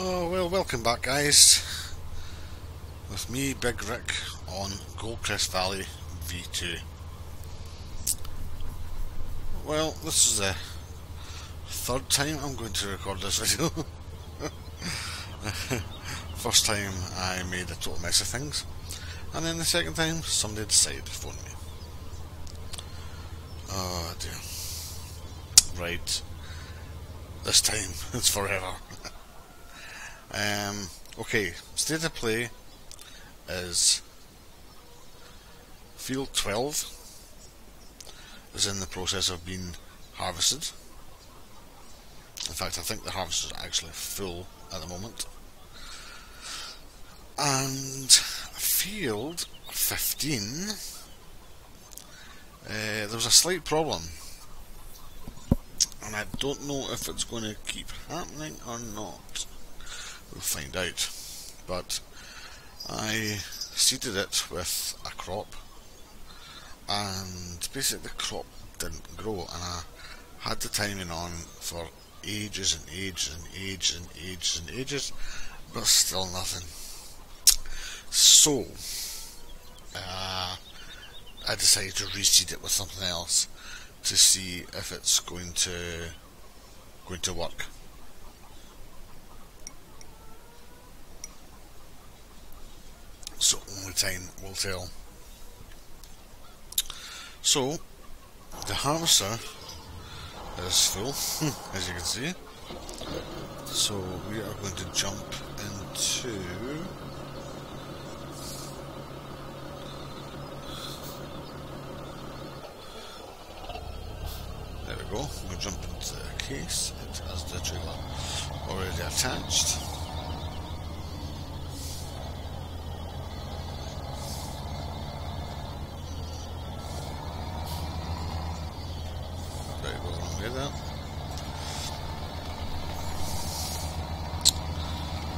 Oh, well, welcome back, guys, with me, Big Rick, on Goldcrest Valley V2. Well, this is the third time I'm going to record this video. First time I made a total mess of things, and then the second time somebody decided to phone me. Oh dear. Right. This time it's forever. Okay, state of play is field 12 is in the process of being harvested. In fact, I think the harvest is actually full at the moment. And field 15, there was a slight problem, and I don't know if it's going to keep happening or not. We'll find out. But I seeded it with a crop, and basically the crop didn't grow, and I had the timing on for ages and ages and ages and ages and ages, but still nothing. So I decided to reseed it with something else to see if it's going to work. So only time will tell. So the harvester is full, as you can see. So we are going to jump into there we go. We'll jump into the case. It has the trailer already attached. That.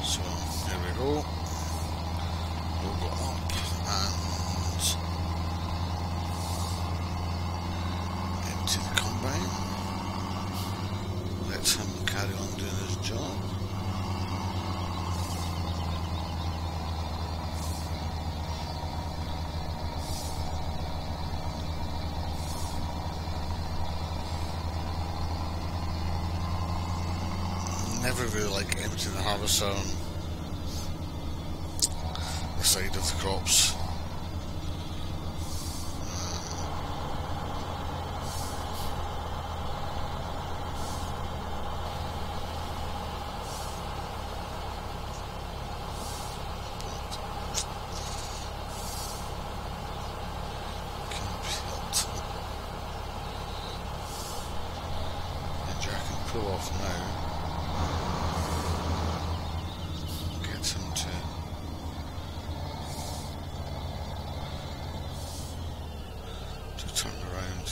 So here we go. We'll go up and into the combine. Let him carry on doing his job. Never really like emptying the harvester on the side of the crops. Can't be helped. And Jack can pull off now. Get him to turn around.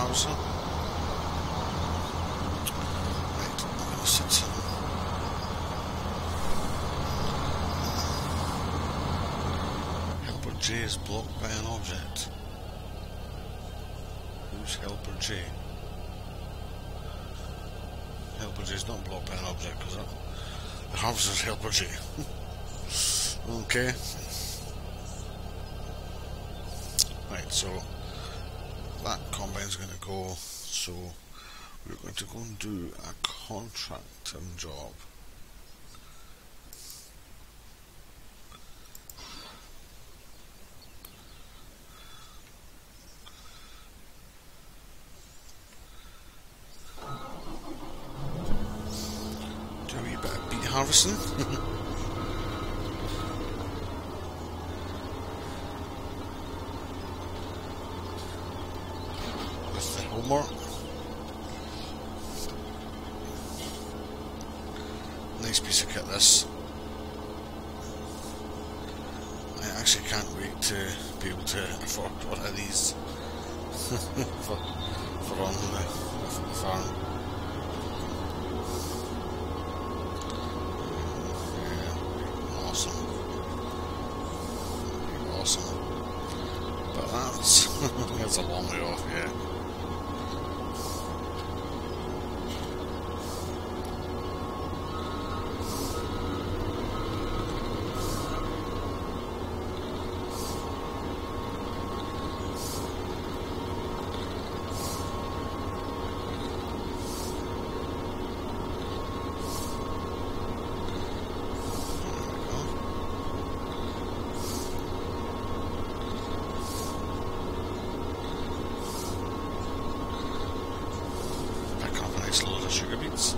harvester. Right, I'm going to set some helper J is blocked by an object. Who's helper J? Helper J is not blocked by an object because the harvester's helper J. Okay. Right, so that combine's going to go, so we're going to go and do a contracting job. Do a wee bit of beet harvesting. More. Nice piece of kit this. I actually can't wait to be able to afford one of these for on the farm. Yeah, awesome. Awesome. But that's a long way off, yeah. Load of sugar beets.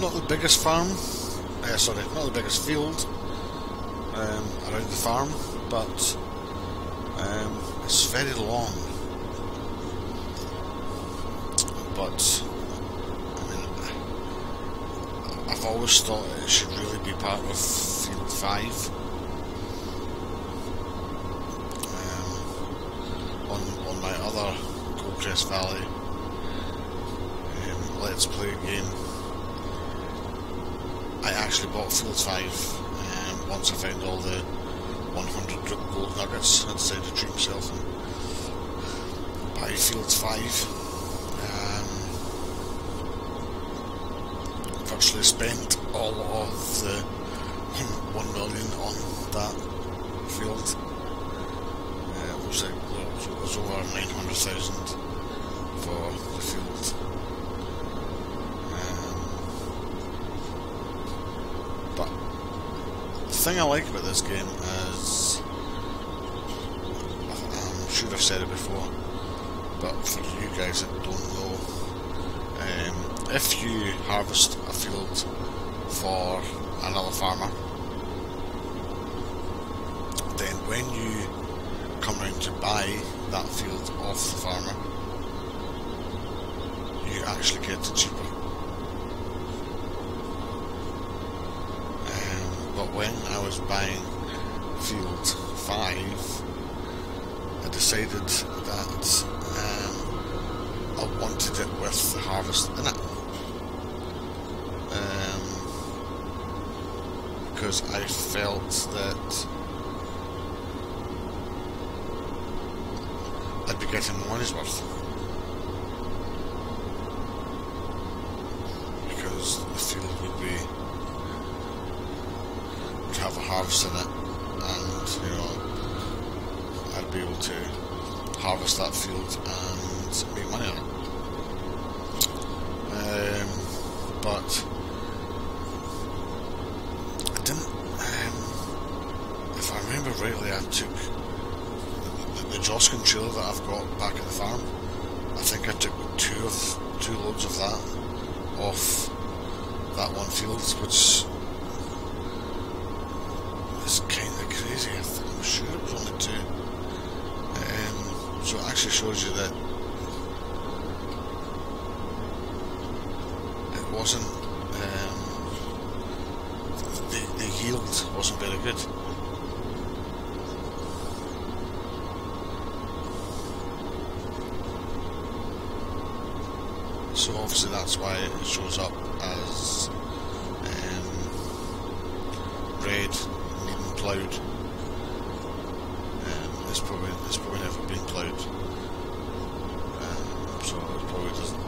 Not the biggest farm, sorry, not the biggest field around the farm, but it's very long. But I mean, I've always thought it should really be part of Field 5. On my other Goldcrest Valley Let's Play game, I actually bought Field 5 once I found all the 100 gold nuggets. I decided to treat myself and buy Field 5. Virtually spent all of the 1 million on that field. It was over 900,000 for the field. But the thing I like about this game is, I'm sure I've said it before, but for you guys that don't know, if you harvest a field for another farmer, then when you come round to buy that field off the farmer, you actually get it cheaper. But when I was buying Field 5, I decided that I wanted it with the harvest in it. Because I felt that I'd be getting my money's worth. Because the field would have a harvest in it, and I'd be able to harvest that field and make money on it. But I didn't. If I remember rightly, I took the Joskin trailer that I've got back at the farm. I think I took two loads of that off that one field, which is kind of crazy. I'm sure it was only 2. So it actually shows you that it wasn't, the yield wasn't very good. So obviously that's why it shows up as red, needing ploughed. It's probably never been ploughed, so it probably doesn't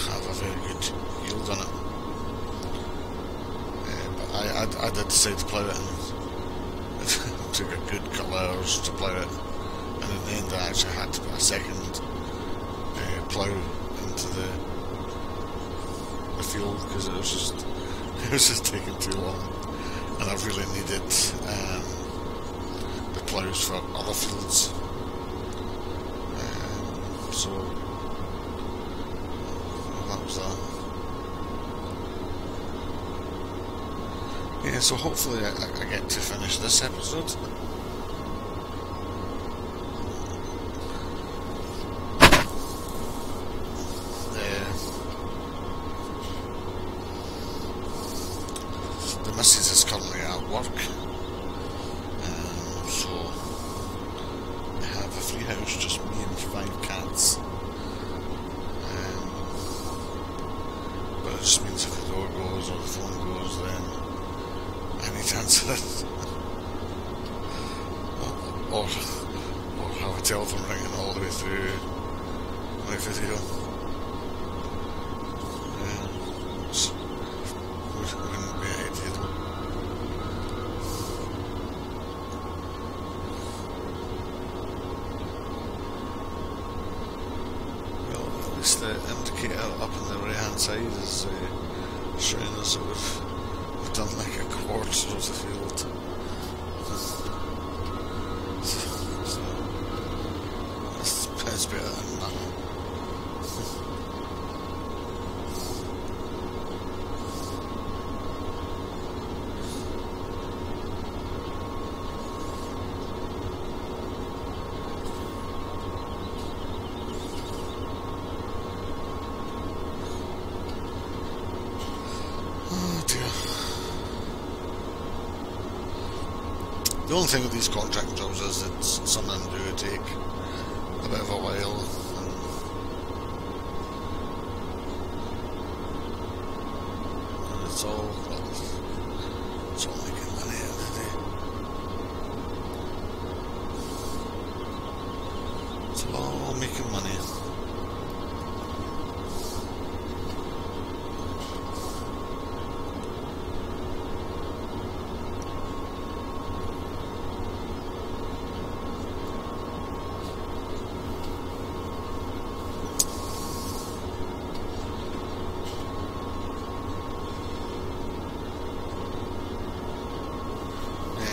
have a very good yield on it. But I did decide to plough it, and it took a good couple of hours to plough it, and in the end I actually had to put a second plough into the field because it was just taking too long, and I really needed the ploughs for other fields. So that was that. Yeah, so hopefully I get to finish this episode. The missus is currently at work, so I have a free house, just me and 5 cats. But it just means if the door goes or the phone goes, then I need to answer it. or have a telephone ringing all the way through my video. Wouldn't be ideal. Well, at least the indicator up on the right hand side is showing us that we've done like a quarter of the field. So that's better than nothing. Oh dear. The only thing with these contract jobs is that some of them do take a bit of a while, and it's all making money at the end of the day. It's all making money.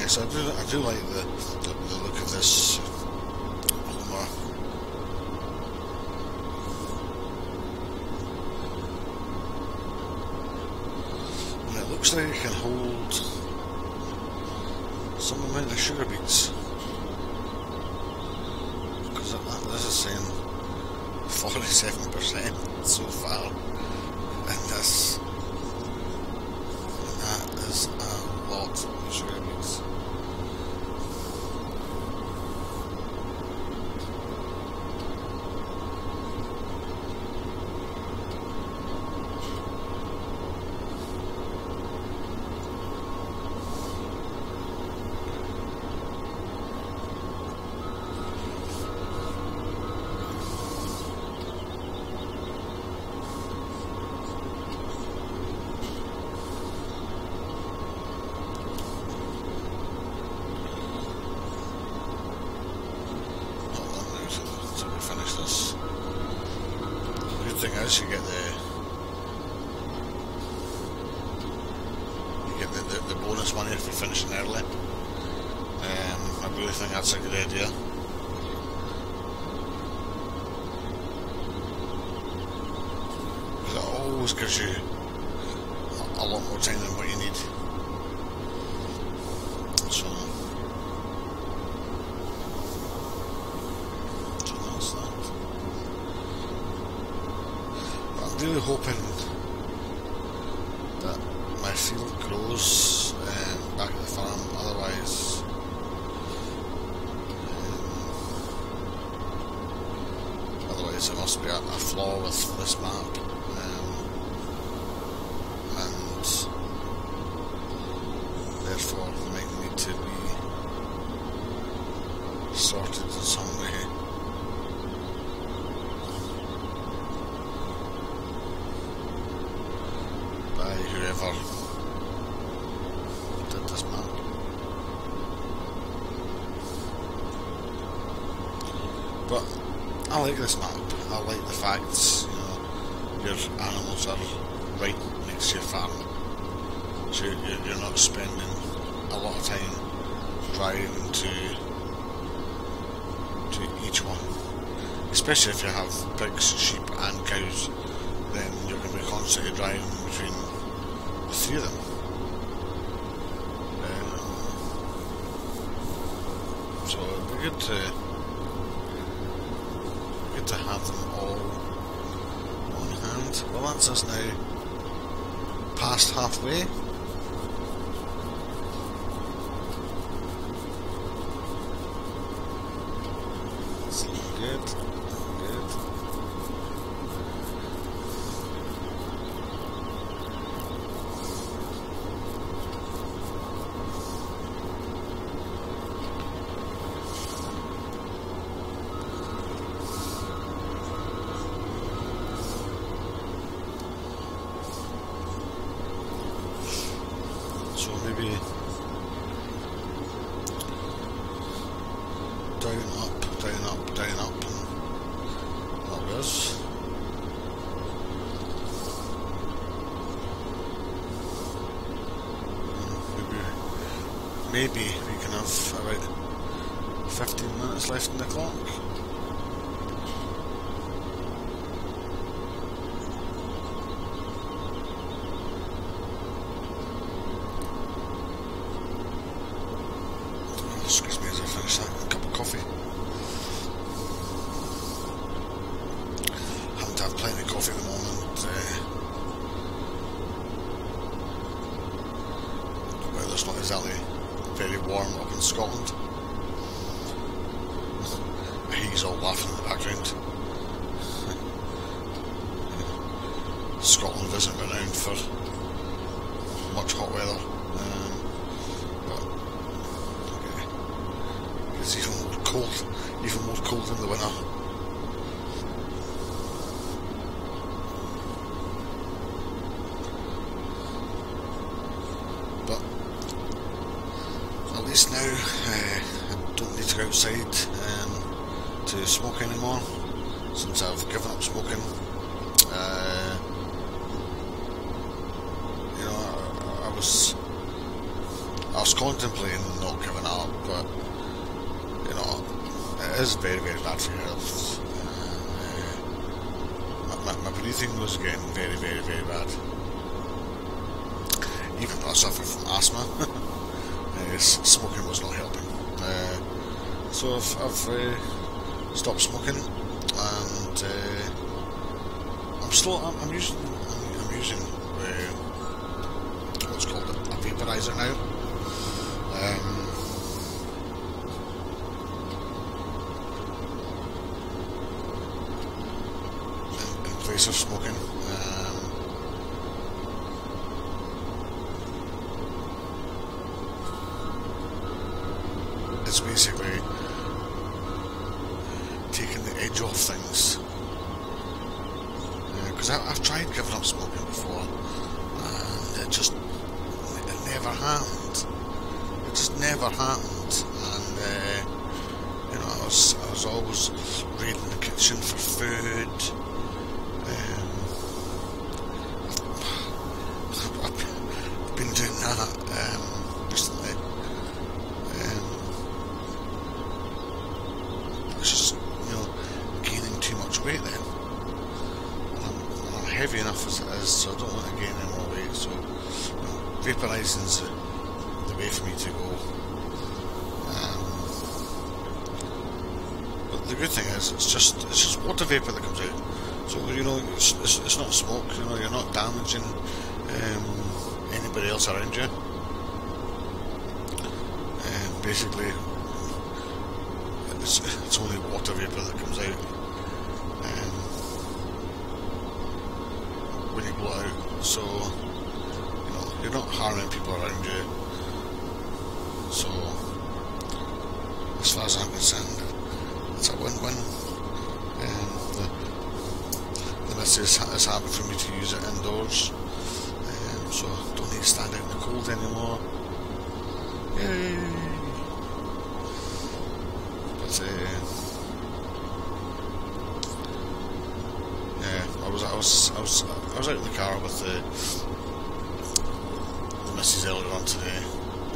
So I do like the look of this Homer. And it looks like it can hold some amount of sugar beets, because this is saying 47% so far, and that is a lot of sugar beets. Thing is, you get the bonus money if you're finishing early. I really think that's a good idea. Because it always gives you a lot more time than what you need. So that's that. I'm really hoping that my field grows back at the farm, otherwise is there must be a flaw with this map, and therefore might need to be sorted in some way. By whoever did this map. But I like this map. I like the fact, you know, your animals are right next to your farm, so you're not spending a lot of time driving to each one. Especially if you have pigs, sheep and cows, then you're going to be constantly driving between the three of them. So it'd be good to have them all on hand. Well, that's us now past halfway. It's looking good. Good. So maybe down, up, down, up, down, up, and that was. Maybe we can have about 15 minutes left in the clock. Excuse me as I finish that cup of coffee. Happen to have plenty of coffee at the moment. The weather's not exactly very warm up in Scotland. He's all laughing in the background. Scotland isn't renowned for much hot weather. It's even more cold in the winter. But at least now I don't need to go outside to smoke anymore, since I've given up smoking. You know, I was contemplating not giving up, but you know, it is very, very bad for your health. My breathing was getting very, very, very bad. Even though I suffer from asthma, smoking was not helping. So I've stopped smoking, and I'm using what's called a vaporizer now. Of smoking. It's basically taking the edge off things, because I've tried giving up smoking before and it never happened. It just never happened. And you know, I was always raiding the kitchen for food. I've been doing that recently. It's just, you know, gaining too much weight then. I'm heavy enough as it is, so I don't want to gain any more weight. So, you know, vaporising's the way for me to go. But the good thing is, it's just water vapour that comes out. So, you know, it's not smoke. You know, you're not damaging anybody else around you. Basically, it's only water vapour that comes out. you blow it out. So, you know, you're not harming people around you. So, as far as I'm concerned, it's a win-win. The missus is happy for me to use it indoors, so I don't need to stand out in the cold anymore. Yay! But yeah, I was out in the car with the missus earlier on today.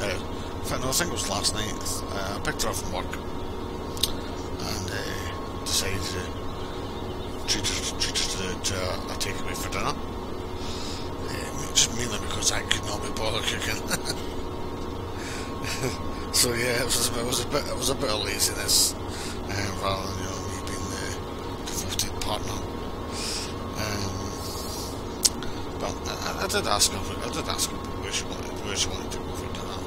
In fact, no, I think it was last night. I picked her up from work and decided to treat her to a takeaway for dinner. Just mainly because I could not be bothered cooking. So yeah, it was a bit of laziness, rather than, you know, me being the devoted partner. But I did ask her where she wanted to go for dinner,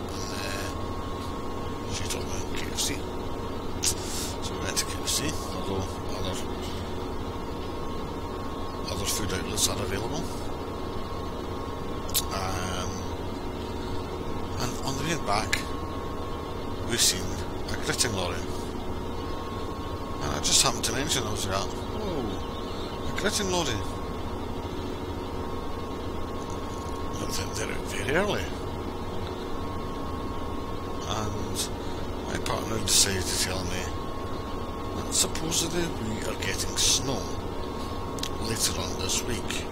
and she told me KFC. So we went to KFC, although other food outlets are available. And on the way back, we've seen a gritting lorry. And I just happened to mention, I was like, oh, a gritting lorry. They're out very early. And my partner decided to tell me that supposedly we are getting snow later on this week.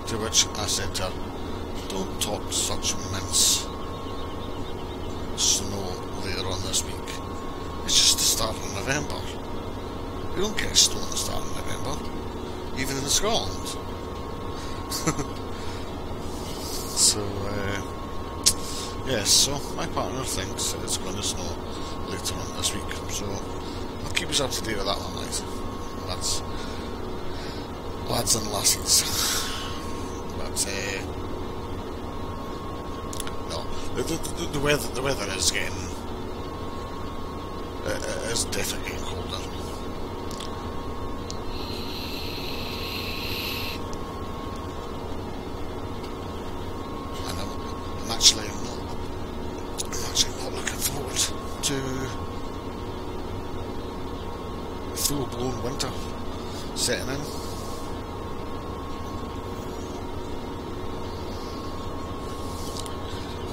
To which I said to her, don't talk such mince. Snow later on this week. It's just the start of November. We don't get snow at the start of November, even in Scotland. So, yes, so my partner thinks that it's going to snow later on this week. So, I'll keep us up to date with that one, lads and lassies. But no, the weather is getting is definitely getting colder. And I'm actually not looking forward to full-blown winter setting in.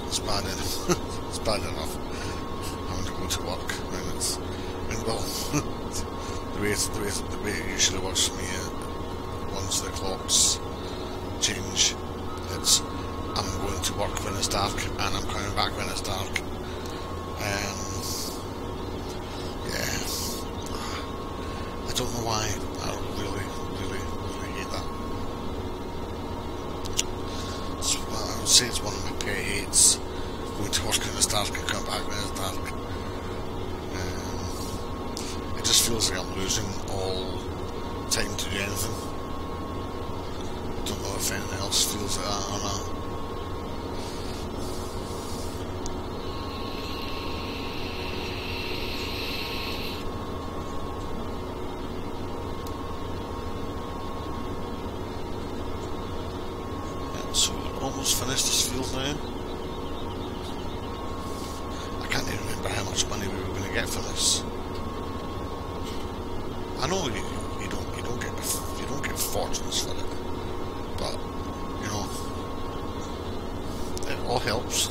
It's bad enough having to go to work when the way it usually works for me, once the clocks change, it's I'm going to work when it's dark and I'm coming back when it's dark. Yeah, I don't know why. I really hate that. I would say it's one of my pet hates. Going to work when it's dark and come back when it's dark. It just feels like I'm losing all time to do anything. I don't know if anyone else feels like that or not. Yeah, so we're almost finished this field now. I can't even remember how much money we were going to get for this. I know you don't get fortunes for it, but you know, it all helps.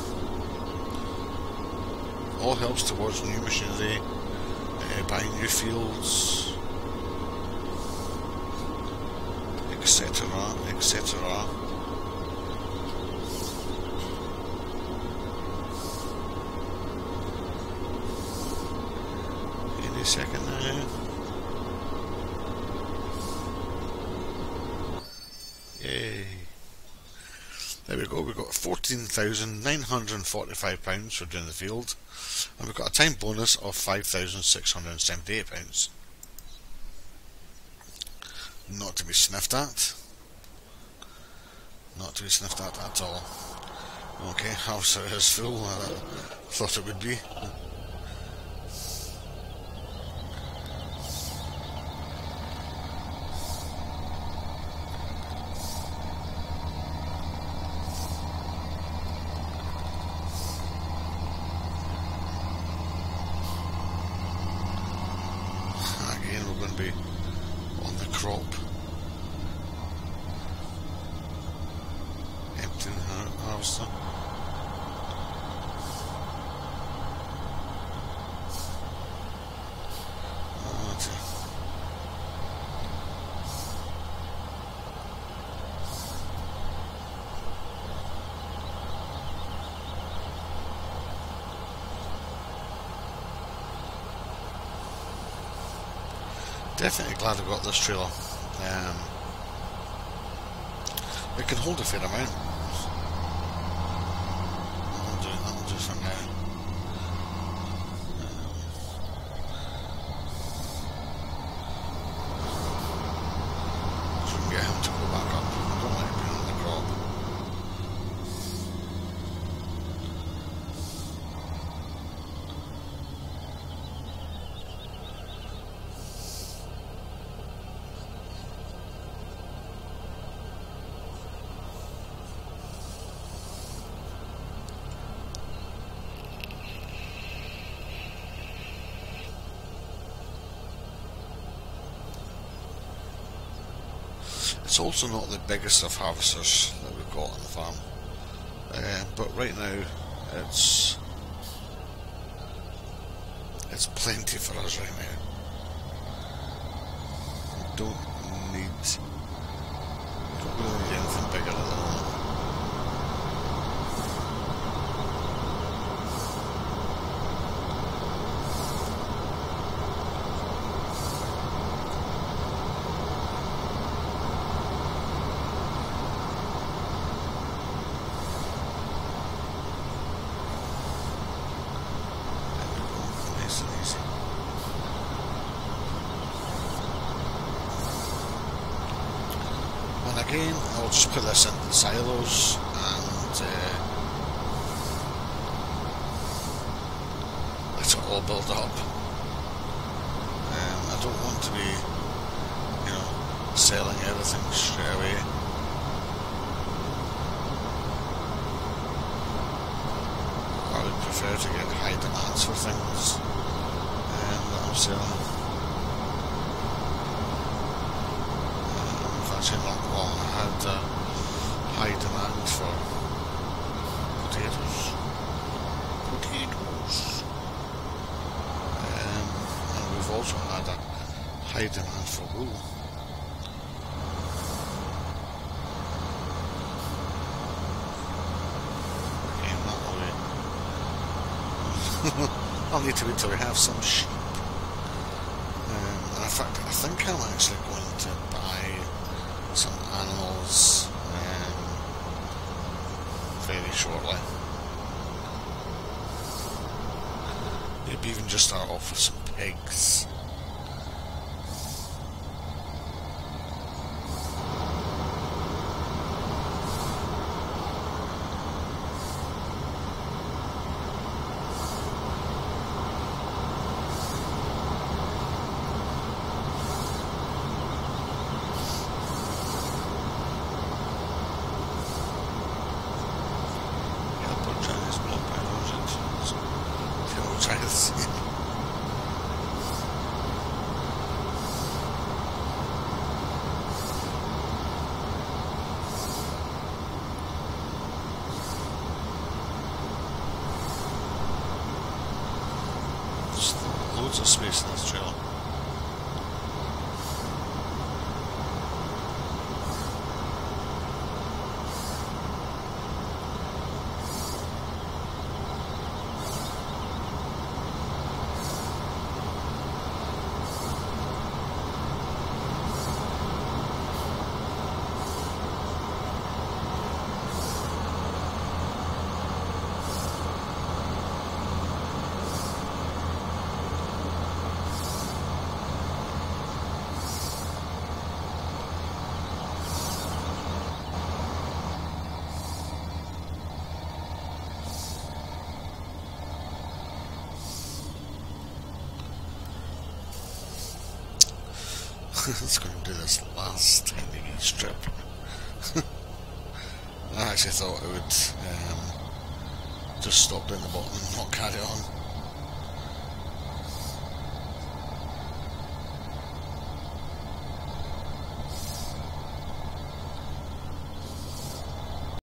All helps towards new machinery, buying new fields, etc., etc. Any second now. Yay. There we go, we've got £14,945 for doing the field, and we've got a time bonus of £5,678. Not to be sniffed at. Not to be sniffed at all. Okay, house is full, I thought it would be. to be on the crop. Emptying harvester. Definitely glad I got this trailer. It can hold a fair amount. That'll do for now. So we can get him to go back up. I don't like being on the crop. It's also not the biggest of harvesters that we've got on the farm, but right now it's plenty for us right now. We don't really need anything bigger at the moment. And again, I'll just put this into the silos and let it all build up. I don't want to be, selling everything straight away. I would prefer to get high demands for things that I'm selling. Not long I had high demand for potatoes, and we've also had a high demand for wool. Again, not really. I'll need to wait till we have some sheep. And in fact, I think I'm actually going to buy some animals very shortly. Maybe even just start off with some pigs. Loads of space in this trailer. It's going to do this last tiny strip. I actually thought it would just stop down the bottom and not carry on.